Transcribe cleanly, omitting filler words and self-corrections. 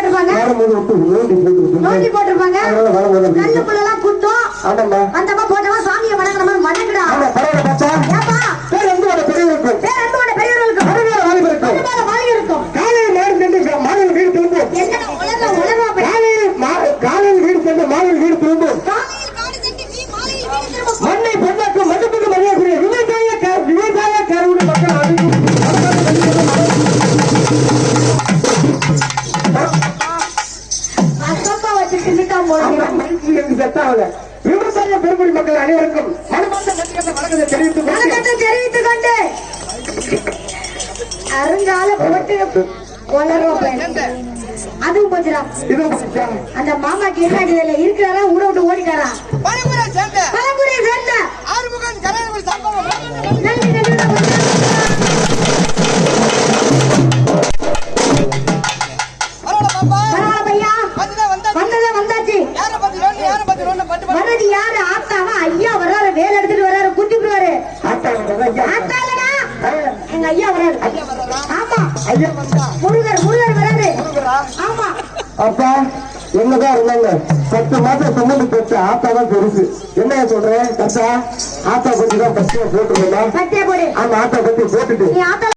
போட்டிருப்பாங்க. வரும்போது நோண்டி போட்டிருப்பாங்க. கல்லுக்குள்ள எல்லாம் குத்தும். அந்தமா போட்டவா சாமியை வணங்குற மாதிரி வணங்குடா. ஏப்பா பேர் வந்து பெரியவர்களுக்கும் வாலி இருக்கும். காலையில் நேரம் சென்று மாலையில் வீடு திரும்பும். காலையில் வீடு சென்று மாலையில் வீடு திரும்பும். மண்ணை பொண்ணாக்கும் மதுப்புக்கு மரியாதை விவசாய கருவுடைய மக்கள் விவசாய பெருமொழி மக்கள் அனைவருக்கும் வணக்கத்தை தெரிவித்துக் கொண்டு அருங்கால போட்டு அதுவும் கொஞ்சம் அந்த மாமா கேட்டாங்க இருக்கிறாரா ஊட விட்டு ஓடிட்டாரா பரம்பரை சேர்ந்த ஆறுமுகன் கரையர்கள் சம்பவம் வர்றது யாரு ஆத்தாவா ஐயா வர்றாரு வேலை எடுத்துட்டு வர்றாரு குட்டி போடுவாரு எங்க ஐயா வர்றாரு ஆமா முருகர் வர்றாரு ஆமா அப்பா என்னதான் இருந்தாங்க 10 மாசம் சுமந்து பெற்ற ஆத்தா தான் பெருசு. என்ன சொல்றேன் கச்சா ஆத்தா பத்தி தான் பஸ்டியா போட்டுருந்தா. ஆமா ஆத்தா பத்தி போட்டுட்டு